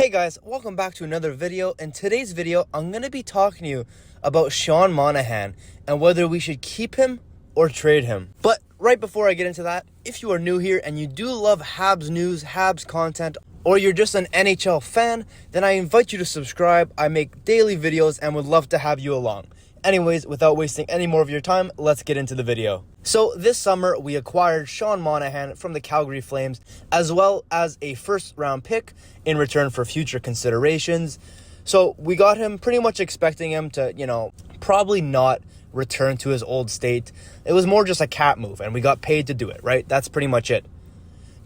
Hey guys, welcome back to another video. In today's video, I'm going to be talking to you about Sean Monahan and whether we should keep him or trade him. But right before I get into that, if you are new here and you do love Habs news, Habs content, or you're just an NHL fan, then I invite you to subscribe. I make daily videos and would love to have you along. Anyways, without wasting any more of your time, let's get into the video. So this summer, we acquired Sean Monahan from the Calgary Flames, as well as a first-round pick in return for future considerations. So we got him pretty much expecting him to, probably not return to his old state. It was more just a cap move, and we got paid to do it, right? That's pretty much it.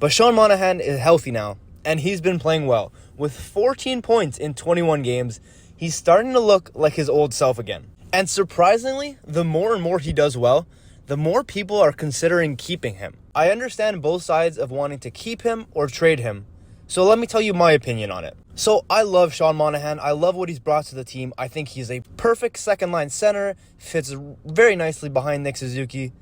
But Sean Monahan is healthy now, and he's been playing well. With 14 points in 21 games, he's starting to look like his old self again. And surprisingly, the more and more he does well, the more people are considering keeping him. I understand both sides of wanting to keep him or trade him. So let me tell you my opinion on it. So I love Sean Monahan. I love what he's brought to the team. I think he's a perfect second-line center, fits very nicely behind Nick Suzuki.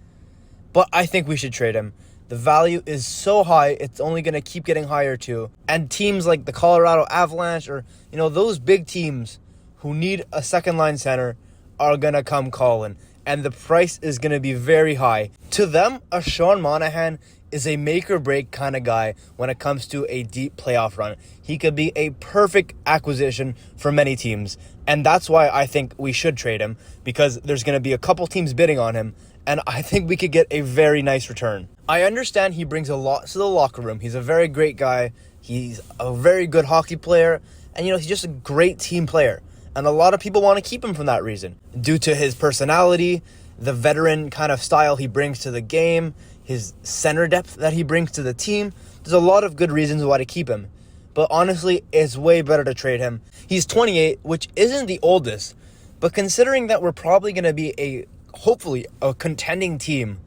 But I think we should trade him. The value is so high, it's only going to keep getting higher too. And teams like the Colorado Avalanche or, those big teams who need a second-line center are going to come calling, and the price is going to be very high. To them, a Sean Monahan is a make-or-break kind of guy when it comes to a deep playoff run. He could be a perfect acquisition for many teams, and that's why I think we should trade him, because there's going to be a couple teams bidding on him, and I think we could get a very nice return. I understand he brings a lot to the locker room. He's a very great guy. He's a very good hockey player, and, he's just a great team player. And a lot of people want to keep him for that reason. Due to his personality, the veteran kind of style he brings to the game, his center depth that he brings to the team, there's a lot of good reasons why to keep him. But honestly, it's way better to trade him. He's 28, which isn't the oldest. But considering that we're probably going to be hopefully a contending team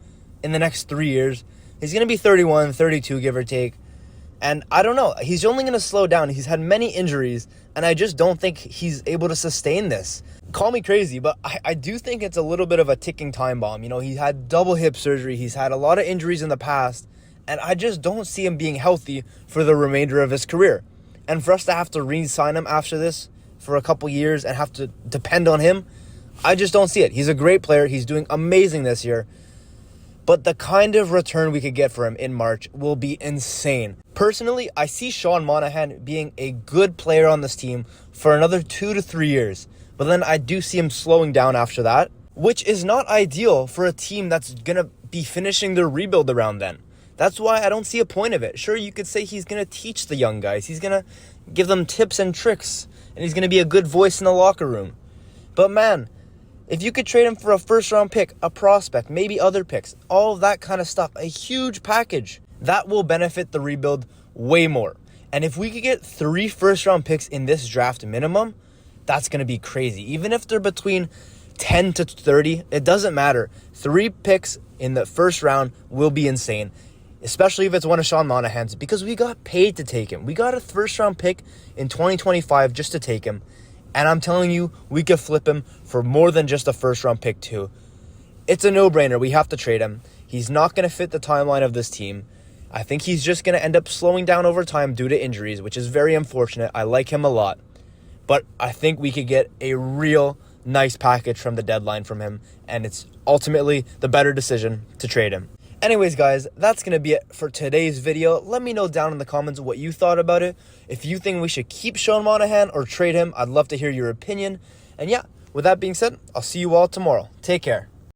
in the next 3 years, he's going to be 31, 32, give or take. And I don't know, he's only going to slow down. He's had many injuries, and I just don't think he's able to sustain this. Call me crazy, but I do think it's a little bit of a ticking time bomb. He had double hip surgery. He's had a lot of injuries in the past, and I just don't see him being healthy for the remainder of his career. And for us to have to re-sign him after this for a couple years and have to depend on him, I just don't see it. He's a great player. He's doing amazing this year. But the kind of return we could get for him in March will be insane. Personally, I see Sean Monahan being a good player on this team for another 2 to 3 years. But then I do see him slowing down after that, which is not ideal for a team that's going to be finishing their rebuild around then. That's why I don't see a point of it. Sure, you could say he's going to teach the young guys. He's going to give them tips and tricks. And he's going to be a good voice in the locker room. But man, if you could trade him for a first-round pick, a prospect, maybe other picks, all of that kind of stuff, a huge package, that will benefit the rebuild way more. And if we could get 3 first-round picks in this draft minimum, that's going to be crazy. Even if they're between 10 to 30, it doesn't matter. 3 picks in the first round will be insane, especially if it's one of Sean Monahan's, because we got paid to take him. We got a first-round pick in 2025 just to take him. And I'm telling you, we could flip him for more than just a first-round pick too. It's a no-brainer. We have to trade him. He's not going to fit the timeline of this team. I think he's just going to end up slowing down over time due to injuries, which is very unfortunate. I like him a lot. But I think we could get a real nice package from the deadline from him, and it's ultimately the better decision to trade him. Anyways, guys, that's going to be it for today's video. Let me know down in the comments what you thought about it. If you think we should keep Sean Monahan or trade him, I'd love to hear your opinion. And yeah, with that being said, I'll see you all tomorrow. Take care.